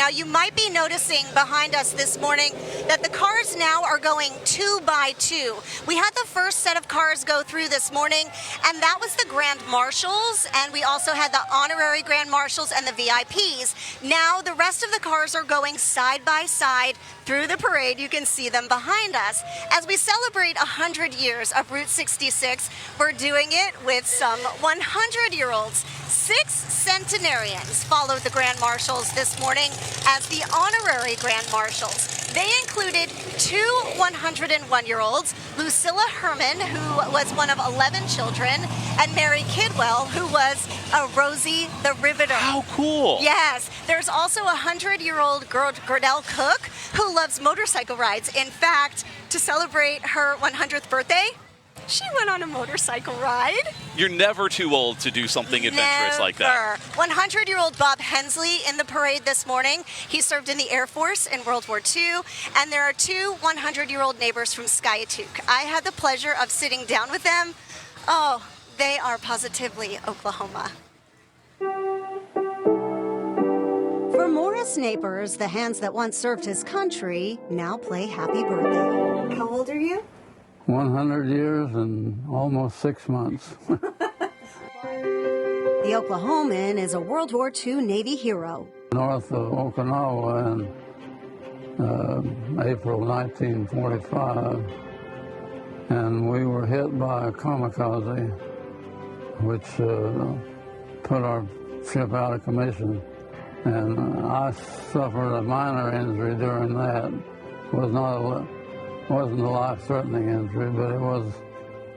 Now, you might be noticing behind us this morning that the cars now are going 2 by 2. We had the first set of cars go through this morning, and that was the Grand Marshals, and we also had the Honorary Grand Marshals and the VIPs. Now, the rest of the cars are going side by side through the parade. You can see them behind us. As we celebrate 100 years of Route 66, we're doing it with some 100-year-olds. 6 centenarians followed the Grand Marshals this morning as the Honorary Grand Marshals. They included 2 101-year-olds, Lucilla Herman, who was one of 11 children, and Mary Kidwell, who was a Rosie the Riveter. How cool. Yes. There's also a 100-year-old Gordell Cook who loves motorcycle rides. In fact, to celebrate her 100th birthday, she went on a motorcycle ride. You're never too old to do something adventurous like that. 100-year-old Bob Hensley in the parade this morning. He served in the Air Force in World War II. And there are 2 100-year-old neighbors from Skiatook. I had the pleasure of sitting down with them. Oh, they are positively Oklahoma. For Morris neighbors, the hands that once served his country now play happy birthday. How old are you? 100 years and almost 6 months. The Oklahoman is a World War II Navy hero. North of Okinawa in April 1945, and we were hit by a kamikaze, which put our ship out of commission. And I suffered a minor injury during that. Wasn't a life-threatening injury, but it was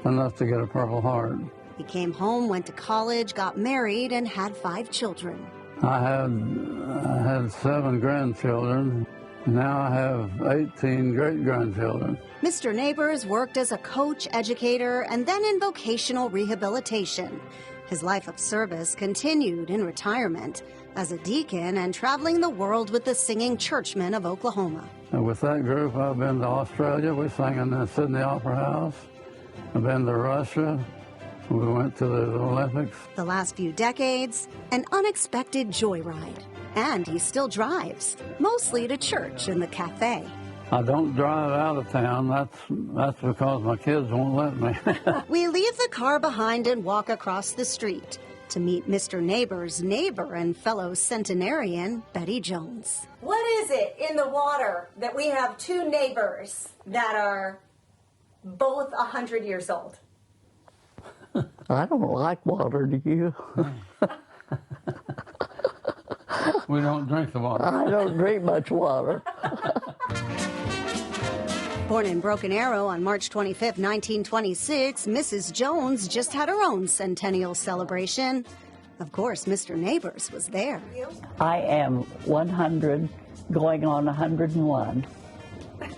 enough to get a Purple Heart. He came home, went to college, got married, and had 5 children. I had 7 grandchildren. Now I have 18 great-grandchildren. Mr. Neighbors worked as a coach, educator, and then in vocational rehabilitation. His life of service continued in retirement as a deacon and traveling the world with the Singing Churchmen of Oklahoma. And with that group, I've been to Australia. We sang in the Sydney Opera House. I've been to Russia. We went to the Olympics. The last few decades, an unexpected joyride. And he still drives, mostly to church and the cafe. I don't drive out of town. That's because my kids won't let me. We leave the car behind and walk across the street to meet Mr. Neighbor's neighbor and fellow centenarian, Betty Jones. What is it in the water that we have 2 neighbors that are both 100 years old? I don't like water, do you? We don't drink the water. I don't drink much water. Born in Broken Arrow on March 25, 1926, Mrs. Jones just had her own centennial celebration. Of course, Mr. Neighbors was there. I am 100, going on 101.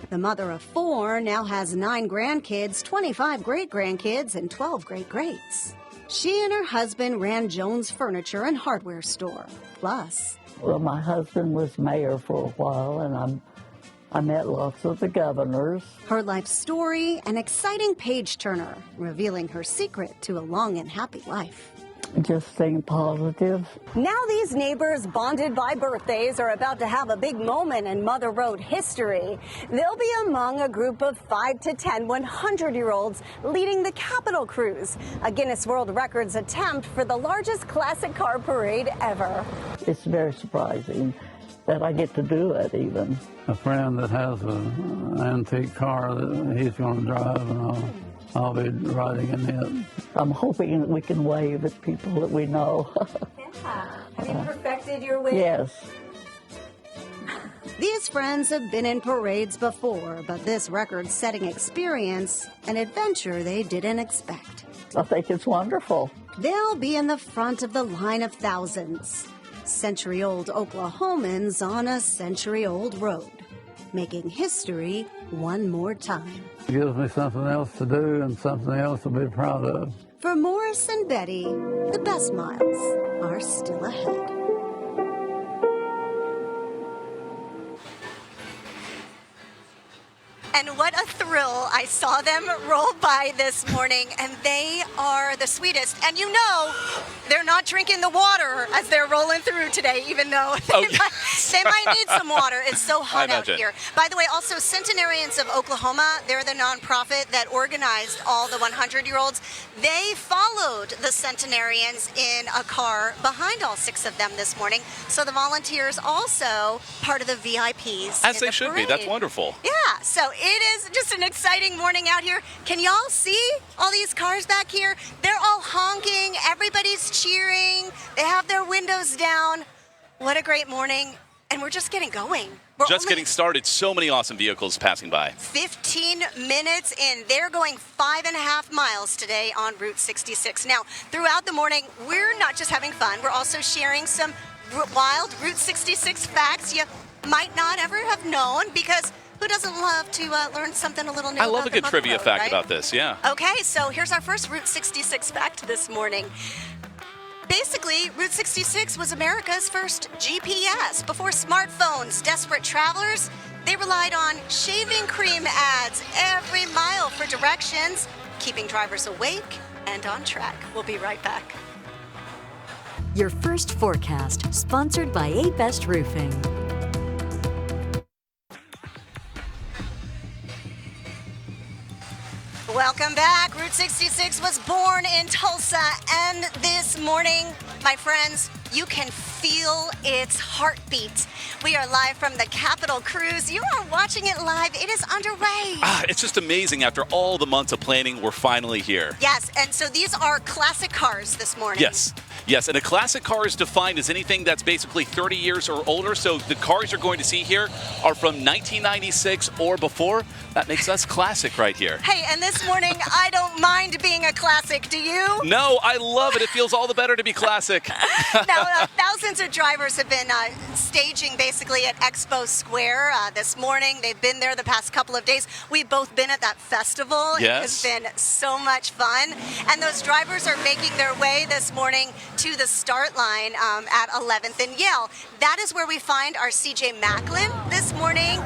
The mother of 4 now has 9 grandkids, 25 great-grandkids, and 12 great-greats. She and her husband ran Jones Furniture and Hardware Store. Plus, well, my husband was mayor for a while, and I met lots of the governors. Her life story, an exciting page-turner, revealing her secret to a long and happy life. Just staying positive. Now these neighbors, bonded by birthdays, are about to have a big moment in Mother Road history. They'll be among a group of 5 to 10 100-year-olds leading the Capitol Cruise, a Guinness World Records attempt for the largest classic car parade ever. It's very surprising that I get to do it even. A friend that has an antique car that he's going to drive, and I'll be riding in it. I'm hoping that we can wave at people that we know. Yeah. Have you perfected your wave? Yes. These friends have been in parades before, but this record-setting experience, an adventure they didn't expect. I think it's wonderful. They'll be in the front of the line of thousands. Century-old Oklahomans on a century-old road, making history one more time. It gives me something else to do and something else to be proud of. For Morris and Betty, the best miles are still ahead. And what a thrill. I saw them roll by this morning, and they are the sweetest. And you know, they're not drinking the water as they're rolling through today, even though they might need some water. It's so hot out here. By the way, also, Centenarians of Oklahoma, they're the nonprofit that organized all the 100-year-olds. They followed the centenarians in a car behind all 6 of them this morning. So the volunteers also part of the VIPs. As they should be. That's wonderful. Yeah, so it is just an exciting morning out here. Can y'all see all these cars back here? They're all honking. Everybody's cheering. They have their windows down. What a great morning. And we're just getting going. We're just getting started. So many awesome vehicles passing by. 15 minutes in. They're going 5.5 miles today on Route 66. Now, throughout the morning, we're not just having fun. We're also sharing some wild Route 66 facts you might not ever have known, because who doesn't love to learn something a little new? I love a good trivia road, fact right? about this, yeah. Okay, so here's our first Route 66 fact this morning. Basically, Route 66 was America's first GPS. Before smartphones, desperate travelers, they relied on shaving cream ads every mile for directions, keeping drivers awake and on track. We'll be right back. Your first forecast, sponsored by A Best Roofing. Welcome back. Route 66 was born in Tulsa, and this morning, my friends, you can feel its heartbeat. We are live from the Capitol Cruise. You are watching it live. It is underway. It's just amazing. After all the months of planning, we're finally here. Yes, and so these are classic cars this morning. Yes, and a classic car is defined as anything that's basically 30 years or older. So the cars you're going to see here are from 1996 or before. That makes us classic right here. Hey, and this morning, I don't mind being a classic. Do you? No, I love it. It feels all the better to be classic. Now, thousands of drivers have been staging basically at Expo Square this morning. They've been there the past couple of days. We've both been at that festival. Yes. It has been so much fun. And those drivers are making their way this morning to the start line at 11th and Yale. That is where we find our CJ Macklin this morning,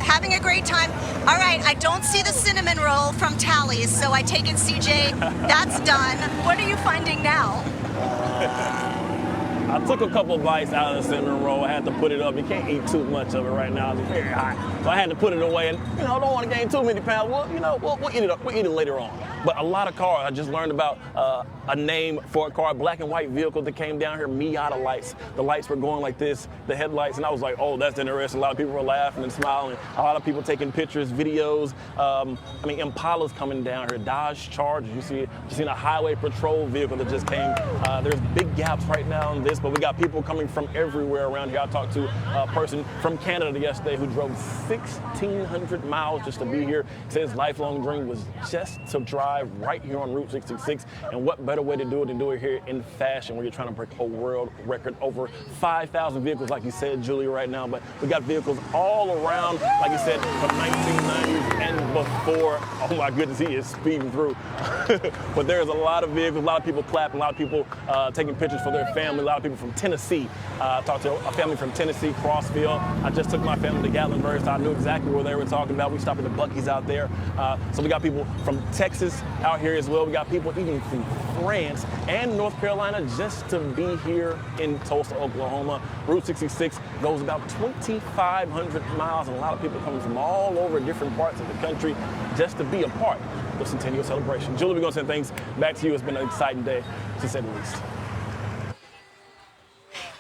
having a great time. All right, I don't see the cinnamon roll from Tally's, so I take it, CJ, that's done. What are you finding now? I took a couple bites out of the cinnamon roll. I had to put it up. You can't eat too much of it right now. It's very hot. So I had to put it away. And, don't want to gain too many pounds. Well, we'll eat it up. We'll eat it later on. But a lot of cars, I just learned about a name for a car, black and white vehicle that came down here, Miata lights. The lights were going like this, the headlights, and I was like, oh, that's interesting. A lot of people were laughing and smiling. A lot of people taking pictures, videos. Impala's coming down here, Dodge Charger. You seen a highway patrol vehicle that just came. There's big gaps right now in this, but we got people coming from everywhere around here. I talked to a person from Canada yesterday who drove 1,600 miles just to be here. Said his lifelong dream was just to drive right here on Route 66, and what better way to do it than do it here in fashion, where you're trying to break a world record. Over 5,000 vehicles, like you said, Julia, right now, but we got vehicles all around, like you said, from 1990s and before. Oh my goodness, he is speeding through. But there's a lot of vehicles, a lot of people clapping, a lot of people taking pictures for their family, a lot of people from Tennessee. I talked to a family from Tennessee, Crossville. I just took my family to Gatlinburg, so I knew exactly what they were talking about. We stopped at the Buc-ee's out there. So we got people from Texas out here as well. We got people even from France and North Carolina just to be here in Tulsa, Oklahoma. Route 66 goes about 2,500 miles, and a lot of people coming from all over different parts of the country just to be a part of the Centennial celebration. Julie, we're going to send things back to you. It's been an exciting day, to say the least.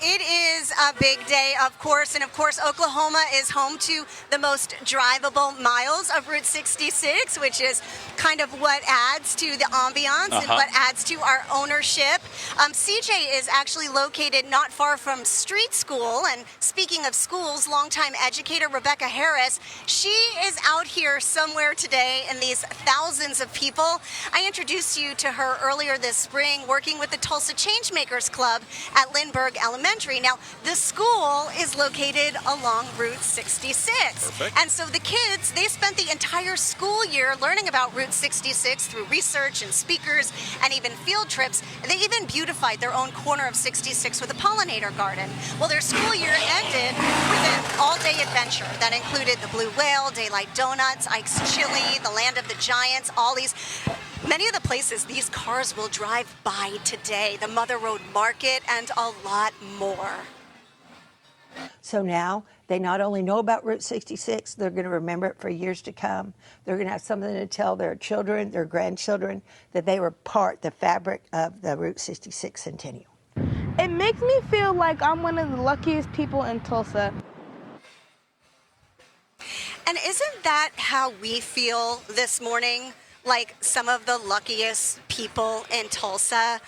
It is a big day, of course, and of course Oklahoma is home to the most drivable miles of Route 66, which is kind of what adds to the ambiance and what adds to our ownership. CJ is actually located not far from Street School, and speaking of schools, longtime educator Rebecca Harris, she is out here somewhere today in these thousands of people. I introduced you to her earlier this spring, working with the Tulsa Changemakers Club at Lindbergh Elementary. Now, the school is located along Route 66. Perfect. And so the kids, they spent the entire school year learning about Route 66 through research and speakers and even field trips. They even beautified their own corner of 66 with a pollinator garden. Well, their school year ended with an all-day the adventure that included the Blue Whale, Daylight Donuts, Ike's Chili, the Land of the Giants, Ollie's. Many of the places these cars will drive by today, the Mother Road Market, and a lot more. So now they not only know about Route 66, they're going to remember it for years to come. They're going to have something to tell their children, their grandchildren, that they were the fabric of the Route 66 centennial. It makes me feel like I'm one of the luckiest people in Tulsa. And isn't that how we feel this morning? Like some of the luckiest people in Tulsa,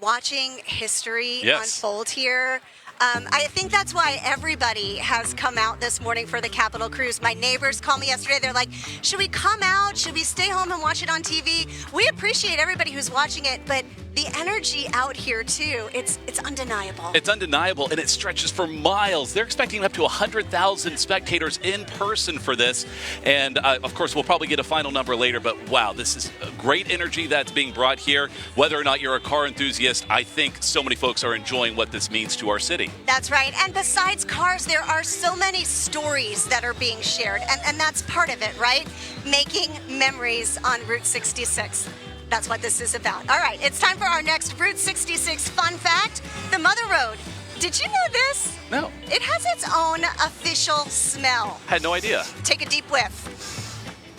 watching history unfold here. I think that's why everybody has come out this morning for the Capitol Cruise. My neighbors called me yesterday. They're like, should we come out? Should we stay home and watch it on TV? We appreciate everybody who's watching it, but the energy out here, too, it's undeniable. It's undeniable, and it stretches for miles. They're expecting up to 100,000 spectators in person for this. And, of course, we'll probably get a final number later, but wow, this is a great energy that's being brought here. Whether or not you're a car enthusiast, I think so many folks are enjoying what this means to our city. That's right. And besides cars, there are so many stories that are being shared, and that's part of it, right? Making memories on Route 66. That's what this is about. All right, it's time for our next Route 66 fun fact. The Mother Road. Did you know this? No. It has its own official smell. Had no idea. Take a deep whiff.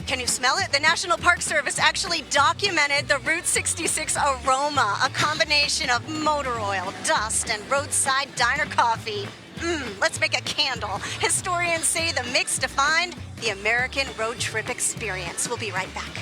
Can you smell it? The National Park Service actually documented the Route 66 aroma, a combination of motor oil, dust, and roadside diner coffee. Let's make a candle. Historians say the mix defined the American road trip experience. We'll be right back.